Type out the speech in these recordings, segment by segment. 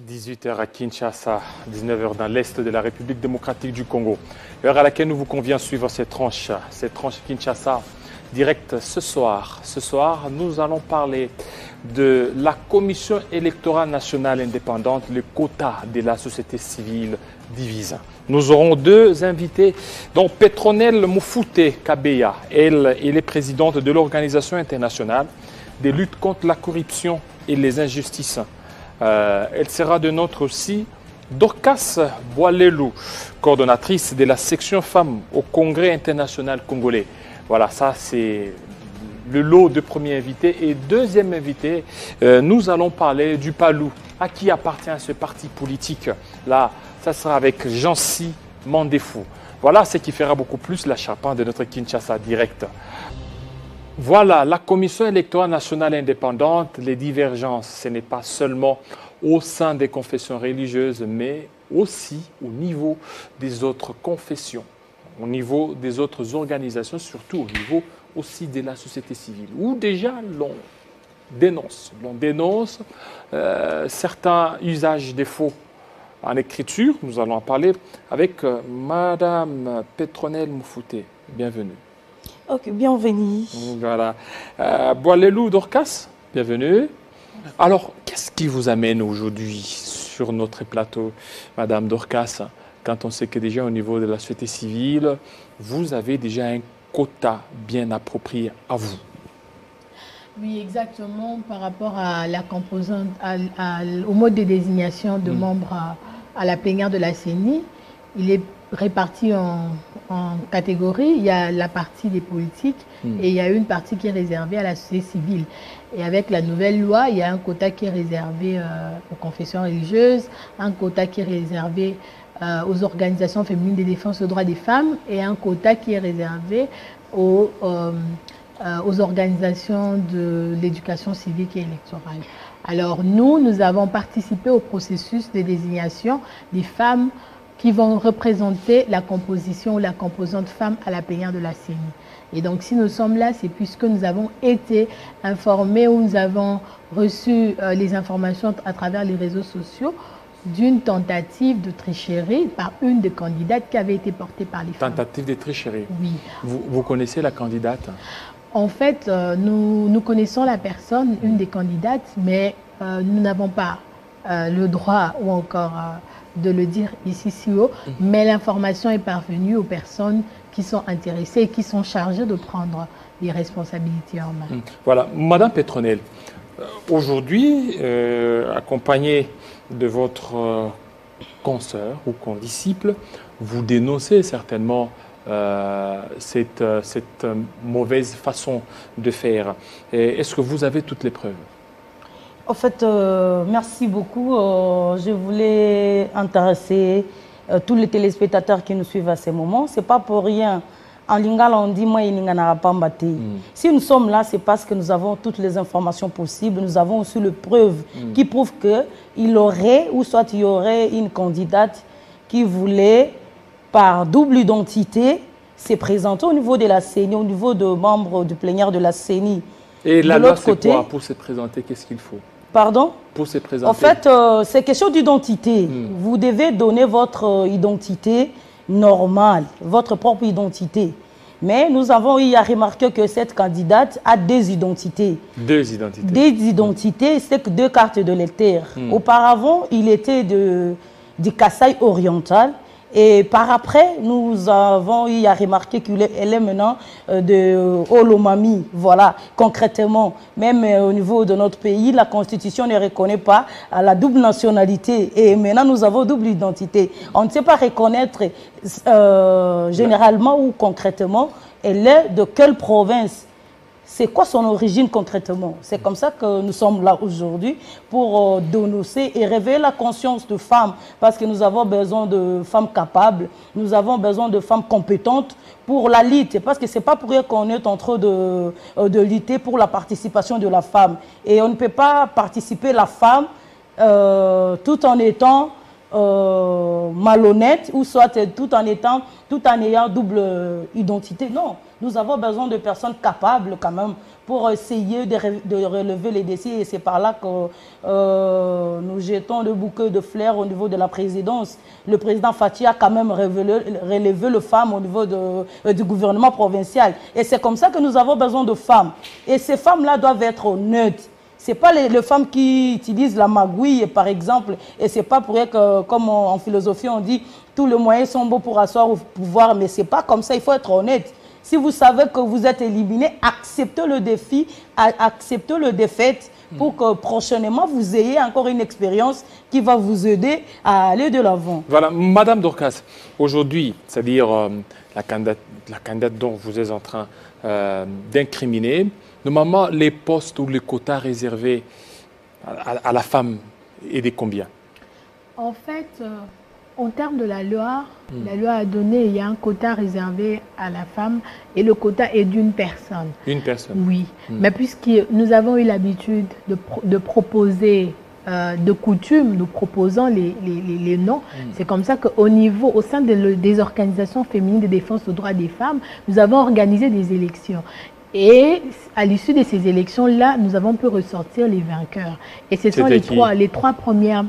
18h à Kinshasa, 19h dans l'est de la République démocratique du Congo. L'heure à laquelle nous vous convient de suivre cette tranche Kinshasa direct ce soir. Ce soir, nous allons parler de la Commission électorale nationale indépendante, le quota de la société civile divise. Nous aurons deux invités, dont Petronelle Mufute Kabeya. Elle est présidente de l'Organisation internationale des luttes contre la corruption et les injustices. Elle sera de notre aussi Dorcas Boalelou, coordonnatrice de la section femmes au Congrès international congolais. Voilà, ça c'est le lot de premiers invités. Et deuxième invité, nous allons parler du PALU. À qui appartient ce parti politique? Là, ça sera avec Jancy Mandefou. Voilà ce qui fera beaucoup plus la charpente de notre Kinshasa direct. Voilà, la Commission électorale nationale indépendante, les divergences, ce n'est pas seulement au sein des confessions religieuses, mais aussi au niveau des autres confessions, au niveau des autres organisations, surtout au niveau aussi de la société civile, où déjà l'on dénonce certains usages des faux en écriture. Nous allons en parler avec Madame Petronelle Mufute. Bienvenue. Ok, bienvenue. Voilà. Boalelou Dorcas, bienvenue. Alors, qu'est-ce qui vous amène aujourd'hui sur notre plateau, Madame Dorcas, quand on sait que déjà au niveau de la société civile, vous avez déjà un quota bien approprié à vous? Oui, exactement, par rapport à la composante, au mode de désignation de membres à la plénière de la CENI, il est réparti en catégories. Il y a la partie des politiques et il y a une partie qui est réservée à la société civile. Et avec la nouvelle loi, il y a un quota qui est réservé aux confessions religieuses, un quota qui est réservé aux organisations féminines de défense des droits des femmes et un quota qui est réservé aux organisations de l'éducation civique et électorale. Alors nous avons participé au processus de désignation des femmes qui vont représenter la composition ou la composante femme à la plénière de la CENI. Et donc, si nous sommes là, c'est puisque nous avons été informés ou nous avons reçu les informations à travers les réseaux sociaux d'une tentative de tricherie par une des candidates qui avait été portée par les femmes. Tentative de tricherie? Oui. Vous connaissez la candidate? En fait, nous connaissons la personne, une des candidates, mais nous n'avons pas le droit ou encore de le dire ici si haut, mais l'information est parvenue aux personnes qui sont intéressées et qui sont chargées de prendre les responsabilités en main. Voilà, Madame Petronelle, aujourd'hui, accompagnée de votre consoeur ou condisciple, vous dénoncez certainement cette mauvaise façon de faire. Est-ce que vous avez toutes les preuves? En fait, merci beaucoup. Je voulais intéresser tous les téléspectateurs qui nous suivent à ce moment. Ce n'est pas pour rien. En lingala, on dit moi, si nous sommes là, c'est parce que nous avons toutes les informations possibles. Nous avons aussi les preuves qui prouvent qu'il aurait, ou soit il y aurait une candidate qui voulait, par double identité, se présenter au niveau de la CENI, au niveau de membres du plénière de la CENI. Et la loi, c'est quoi pour se présenter? Qu'est-ce qu'il faut? Pardon? Pour se présenter. En fait, c'est question d'identité. Vous devez donner votre identité normale, votre propre identité. Mais nous avons eu à remarquer que cette candidate a deux identités. Deux identités? Deux identités, c'est que deux cartes de lecteur. Auparavant, il était du Kasaï oriental. Et par après, nous avons eu à remarquer qu'elle est maintenant de Olomami. Voilà, concrètement, même au niveau de notre pays, la Constitution ne reconnaît pas la double nationalité. Et maintenant, nous avons double identité. On ne sait pas reconnaître généralement ou concrètement, elle est de quelle province. C'est quoi son origine concrètement? C'est comme ça que nous sommes là aujourd'hui pour dénoncer et réveiller la conscience de femmes parce que nous avons besoin de femmes capables, nous avons besoin de femmes compétentes pour la lutte. Parce que ce n'est pas pour rien qu'on est en train de lutter pour la participation de la femme. Et on ne peut pas participer la femme tout en étant malhonnête ou soit tout en ayant double identité. Non, nous avons besoin de personnes capables quand même pour essayer de relever les défis et c'est par là que nous jetons le bouquet de fleurs au niveau de la présidence. Le président Fathi a quand même relevé le femme au niveau du gouvernement provincial et c'est comme ça que nous avons besoin de femmes et ces femmes-là doivent être honnêtes. Ce n'est pas les femmes qui utilisent la magouille, par exemple, et ce n'est pas pour eux que, comme en philosophie, on dit tous les moyens sont bons pour asseoir au pouvoir, mais ce n'est pas comme ça, il faut être honnête. Si vous savez que vous êtes éliminé, acceptez le défi, acceptez le défaite pour que prochainement vous ayez encore une expérience qui va vous aider à aller de l'avant. Voilà, Madame Dorcas, aujourd'hui, c'est-à-dire la candidate dont vous êtes en train d'incriminer, normalement, les postes ou les quotas réservés à la femme est de combien? En fait, en termes de la loi a donné, il y a un quota réservé à la femme et le quota est d'une personne. Une personne? Oui, mais puisque nous avons eu l'habitude de proposer de coutume, nous proposons les noms. C'est comme ça au sein des organisations féminines de défense des droits des femmes, nous avons organisé des élections. Et à l'issue de ces élections-là, nous avons pu ressortir les vainqueurs. Et ce sont les trois premières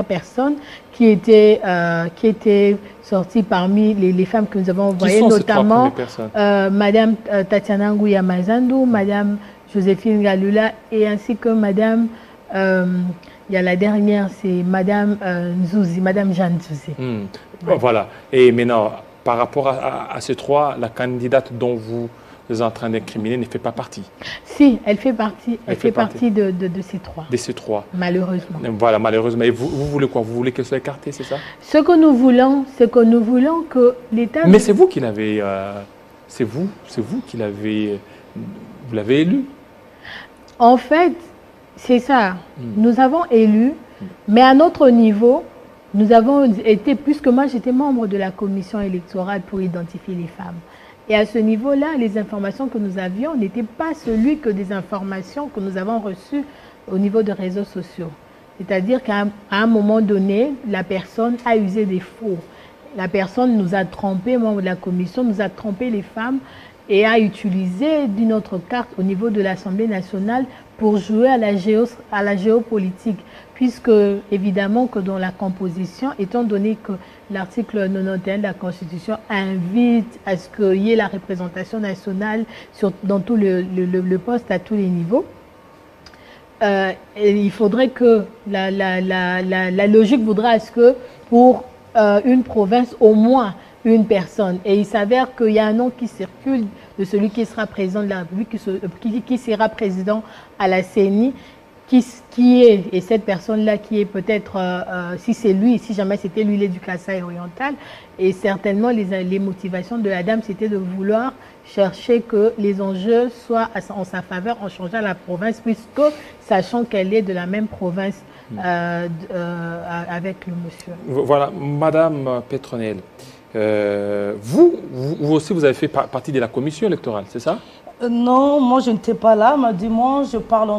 personnes qui étaient sorties parmi les femmes que nous avons envoyées, notamment Madame Tatiana Nguya Mazandu, Madame Joséphine Galula et ainsi que Madame, il y a la dernière, c'est Madame Nzouzi, Madame Jeanne Nzouzi. Voilà. Et maintenant, par rapport à ces trois, la candidate dont vous êtes en train d'incriminer ne fait pas partie. Si, elle fait partie. Elle fait partie de ces trois. De ces trois. Malheureusement. Voilà, malheureusement. Et vous voulez quoi? Vous voulez qu'elle soit écartée, c'est ça? Ce que nous voulons, c'est que nous voulons que l'État... Mais c'est vous qui l'avez... c'est vous qui l'avez... Vous l'avez élu? En fait, c'est ça. Nous avons élu, mais à notre niveau, nous avons été... Puisque moi, j'étais membre de la commission électorale pour identifier les femmes. Et à ce niveau-là, les informations que nous avions n'étaient pas celui que des informations que nous avons reçues au niveau des réseaux sociaux. C'est-à-dire qu'à un moment donné, la personne a usé des faux. La personne nous a trompés, membres de la commission, nous a trompé les femmes et a utilisé d'une autre carte au niveau de l'Assemblée nationale pour jouer à la géopolitique. Puisque, évidemment, que dans la composition, étant donné que l'article 91 de la Constitution invite à ce qu'il y ait la représentation nationale dans tout le poste à tous les niveaux, il faudrait que la logique voudra à ce que pour une province, au moins une personne. Et il s'avère qu'il y a un nom qui circule de celui qui sera président de la République, qui sera président à la CENI, et cette personne-là qui est peut-être, si c'est lui, si jamais c'était lui, du Kasaï oriental, et certainement les motivations de la dame, c'était de vouloir chercher que les enjeux soient en sa faveur en changeant la province, puisque sachant qu'elle est de la même province avec le monsieur. Voilà, Madame Petronel, vous aussi, vous avez fait partie de la commission électorale, c'est ça? Non, moi je n'étais pas là, mais du moins je parle au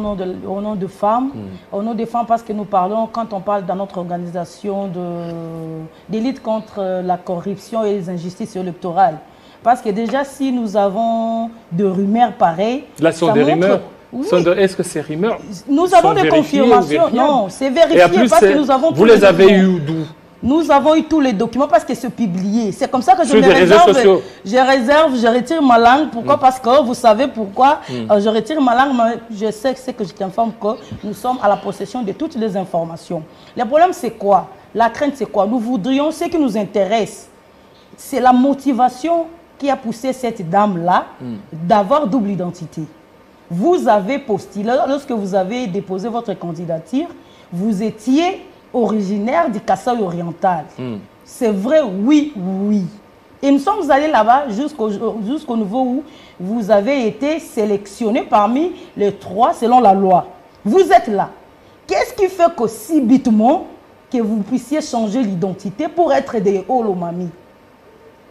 nom de femmes. Au nom des femmes parce que nous parlons, quand on parle dans notre organisation de lutte contre la corruption et les injustices électorales. Parce que déjà si nous avons de rumeurs pareilles... Là, ce sont des rumeurs. Oui. Est-ce que ces rumeurs nous avons des confirmations. Non, c'est vérifié plus, parce que nous avons... Vous les avez eu d'où? Nous avons eu tous les documents parce que c'est publié. C'est comme ça que je je retire ma langue. Pourquoi? Parce que vous savez pourquoi je retire ma langue, mais je sais que je t'informe que nous sommes à la possession de toutes les informations. Le problème, c'est quoi? La crainte, c'est quoi? Nous voudrions, ce qui nous intéresse, c'est la motivation qui a poussé cette dame-là d'avoir double identité. Vous avez postulé, lorsque vous avez déposé votre candidature, vous étiez originaire du Kasaï oriental. C'est vrai, oui. Et nous sommes allés là-bas jusqu'au niveau où vous avez été sélectionné parmi les 3 selon la loi. Vous êtes là. Qu'est-ce qui fait que si bitement que vous puissiez changer l'identité pour être des Olomami?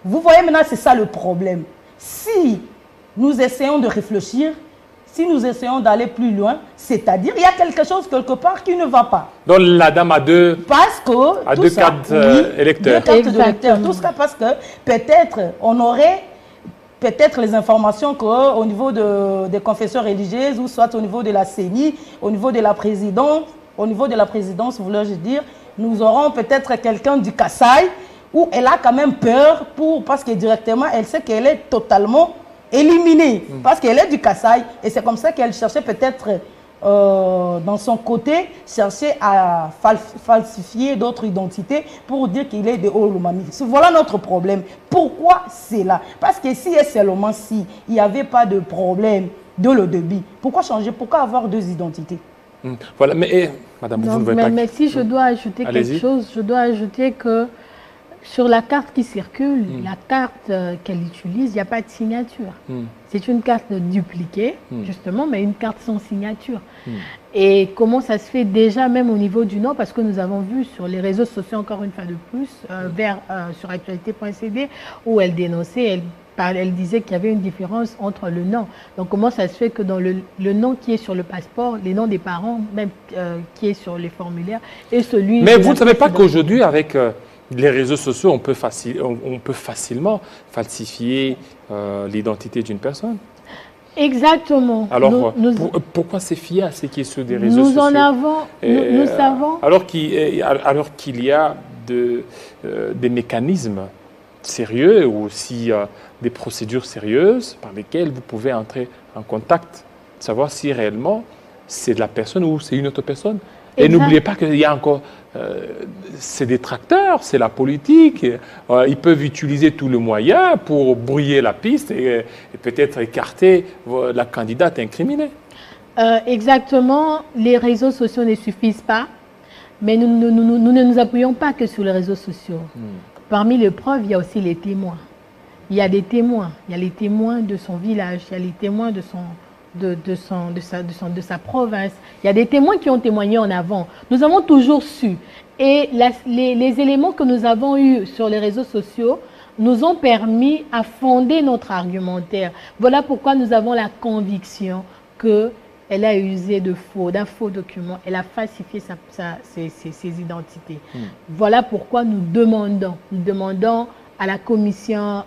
Vous voyez maintenant, c'est ça le problème. Si nous essayons de réfléchir, Si nous essayons d'aller plus loin, c'est-à-dire il y a quelque chose quelque part qui ne va pas. Donc la dame a deux, parce que, a deux cartes électeurs. Deux cartes d'électeurs. Tout ça parce que peut-être on aurait les informations qu'au niveau des confessions religieuses ou soit au niveau de la CENI, au niveau de la présidence, voulais-je dire, nous aurons peut-être quelqu'un du Kasaï où elle a quand même peur parce que directement elle sait qu'elle est totalement éliminée parce qu'elle est du Kasaï et c'est comme ça qu'elle cherchait peut-être dans son côté chercher à falsifier d'autres identités pour dire qu'il est de Olomami. Voilà notre problème. Pourquoi c'est là? Parce que si et seulement si il n'y avait pas de problème de le débit, pourquoi changer? Pourquoi avoir deux identités? Voilà, mais madame, vous ne voulez pas... Mais si je dois ajouter quelque chose, je dois ajouter que sur la carte qui circule, la carte qu'elle utilise, il n'y a pas de signature. C'est une carte dupliquée, justement, mais une carte sans signature. Et comment ça se fait déjà même au niveau du nom, parce que nous avons vu sur les réseaux sociaux, encore une fois de plus, sur actualité.cd, où elle dénonçait, elle disait qu'il y avait une différence entre le nom. Donc comment ça se fait que dans le nom qui est sur le passeport, les noms des parents, même qui est sur les formulaires, et celui... Mais vous ne savez pas qu'aujourd'hui, avec... les réseaux sociaux, on peut facilement falsifier l'identité d'une personne. Exactement. Alors, pourquoi se fier à ce qui est sur des réseaux sociaux? Nous savons. Alors qu'il y a des mécanismes sérieux ou aussi des procédures sérieuses par lesquelles vous pouvez entrer en contact, savoir si réellement c'est de la personne ou c'est une autre personne. Et n'oubliez pas qu'il y a encore ces détracteurs, c'est la politique. Ils peuvent utiliser tous les moyens pour brouiller la piste et peut-être écarter la candidate incriminée. Exactement. Les réseaux sociaux ne suffisent pas, mais nous ne nous appuyons pas que sur les réseaux sociaux. Parmi les preuves, il y a aussi les témoins. Il y a des témoins. Il y a les témoins de son village, il y a les témoins de sa province. Il y a des témoins qui ont témoigné en avant. Nous avons toujours su. Et les éléments que nous avons eus sur les réseaux sociaux nous ont permis à fonder notre argumentaire. Voilà pourquoi nous avons la conviction qu'elle a usé d'un faux document. Elle a falsifié ses identités. Voilà pourquoi nous demandons à la commission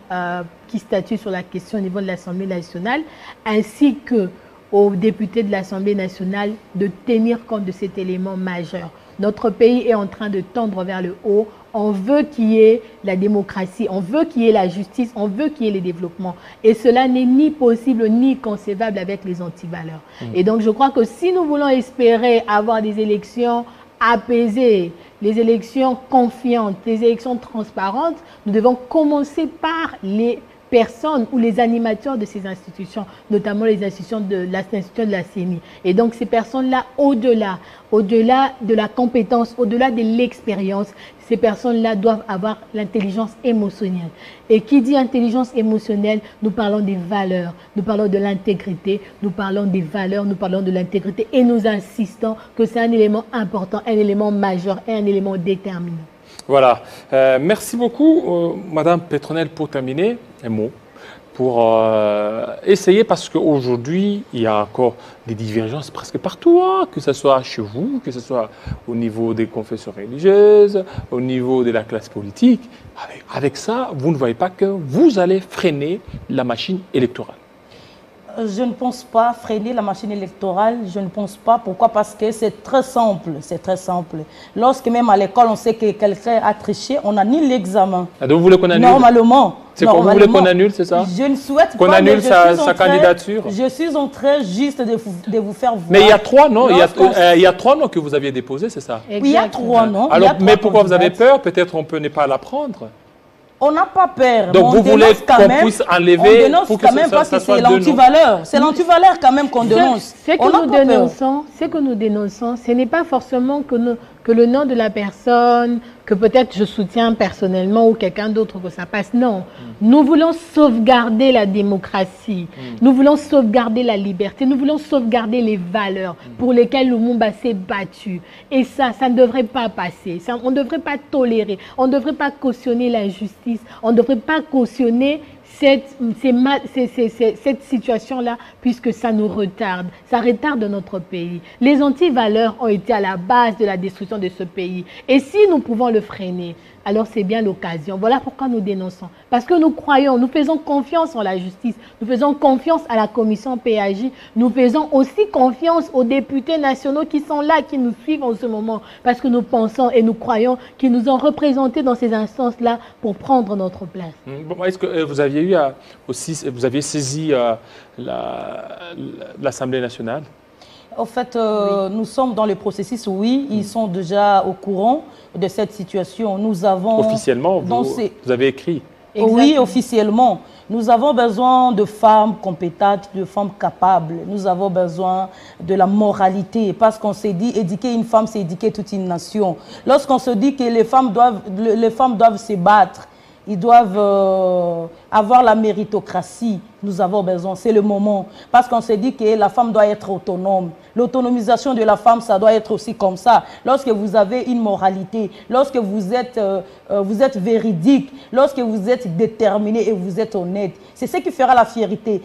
qui statue sur la question au niveau de l'Assemblée nationale, ainsi qu'aux députés de l'Assemblée nationale de tenir compte de cet élément majeur. Notre pays est en train de tendre vers le haut. On veut qu'il y ait la démocratie, on veut qu'il y ait la justice, on veut qu'il y ait le développement. Et cela n'est ni possible ni concevable avec les antivaleurs. Et donc je crois que si nous voulons espérer avoir des élections apaisées, les élections confiantes, les élections transparentes, nous devons commencer par les personnes ou les animateurs de ces institutions, notamment les institutions de la CENI. Et donc ces personnes-là, au-delà de la compétence, au-delà de l'expérience, ces personnes-là doivent avoir l'intelligence émotionnelle. Et qui dit intelligence émotionnelle, nous parlons des valeurs, nous parlons de l'intégrité, nous parlons des valeurs, nous parlons de l'intégrité et nous insistons que c'est un élément important, un élément majeur et un élément déterminant. Voilà. Merci beaucoup, Madame Pétronelle, pour terminer. Un mot pour essayer, parce qu'aujourd'hui, il y a encore des divergences presque partout, hein, que ce soit chez vous, que ce soit au niveau des confessions religieuses, au niveau de la classe politique. Avec ça, vous ne voyez pas que vous allez freiner la machine électorale? Je ne pense pas freiner la machine électorale, je ne pense pas. Pourquoi? Parce que c'est très simple, c'est très simple. Lorsque même à l'école, on sait que quelqu'un a triché, on annule l'examen. Donc vous voulez qu'on annule? Normalement. C'est quoi, vous voulez qu'on annule, c'est ça? Je ne souhaite qu'on pas. annule sa candidature? Je suis en train juste de vous faire voir. Mais il y a 3 noms, il y a 3 noms que vous aviez déposés, c'est ça? Il y a 3 noms. Alors, mais pourquoi vous avez peur? Peut-être on peut ne pas la prendre. On n'a pas peur. Donc vous voulez qu'on puisse enlever? On dénonce quand même parce que c'est l'antivaleur. C'est l'antivaleur quand même qu'on dénonce. Ce que nous dénonçons, ce n'est pas forcément que le nom de la personne, que peut-être je soutiens personnellement ou quelqu'un d'autre que ça passe. Non. Nous voulons sauvegarder la démocratie. Nous voulons sauvegarder la liberté. Nous voulons sauvegarder les valeurs pour lesquelles le Lumumba s'est battu. Et ça ne devrait pas passer. On ne devrait pas tolérer. On ne devrait pas cautionner l'injustice. On ne devrait pas cautionner cette situation-là, puisque ça nous retarde. Ça retarde notre pays. Les antivaleurs ont été à la base de la destruction de ce pays. Et si nous pouvons le freiner, alors c'est bien l'occasion. Voilà pourquoi nous dénonçons. Parce que nous croyons, nous faisons confiance en la justice, nous faisons confiance à la commission PAJ, nous faisons aussi confiance aux députés nationaux qui sont là, qui nous suivent en ce moment. Parce que nous pensons et nous croyons qu'ils nous ont représentés dans ces instances-là pour prendre notre place. Bon, est-ce que vous aviez eu aussi, vous aviez saisi l'Assemblée nationale? En fait, nous sommes dans le processus, oui, ils sont déjà au courant de cette situation. Nous avons... Officiellement, vous avez écrit? Exactement. Oui, officiellement. Nous avons besoin de femmes compétentes, de femmes capables. Nous avons besoin de la moralité. Parce qu'on s'est dit, éduquer une femme, c'est éduquer toute une nation. Lorsqu'on se dit que les femmes doivent se battre, ils doivent avoir la méritocratie. Nous avons besoin, c'est le moment. Parce qu'on s'est dit que la femme doit être autonome. L'autonomisation de la femme, ça doit être aussi comme ça. Lorsque vous avez une moralité, lorsque vous êtes véridique, lorsque vous êtes déterminé et vous êtes honnête, c'est ce qui fera la fierté.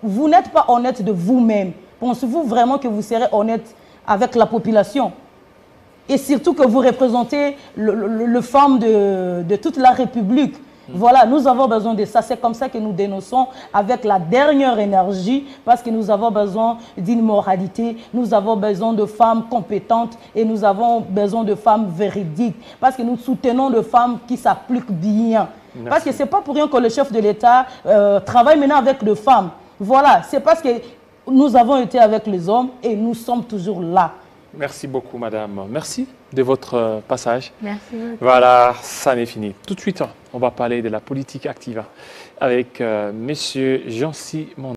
Vous n'êtes pas honnête de vous-même. Pensez-vous vraiment que vous serez honnête avec la population? Et surtout que vous représentez le femme de toute la République. Voilà, nous avons besoin de ça. C'est comme ça que nous dénonçons avec la dernière énergie, parce que nous avons besoin d'une moralité, nous avons besoin de femmes compétentes et nous avons besoin de femmes véridiques, parce que nous soutenons de femmes qui s'appliquent bien. Merci. Parce que ce n'est pas pour rien que le chef de l'État travaille maintenant avec les femmes. Voilà, c'est parce que nous avons été avec les hommes et nous sommes toujours là. Merci beaucoup, madame. Merci de votre passage. Merci beaucoup. Voilà, ça n'est fini. Tout de suite, on va parler de la politique active avec monsieur Jean-Cy Mandé.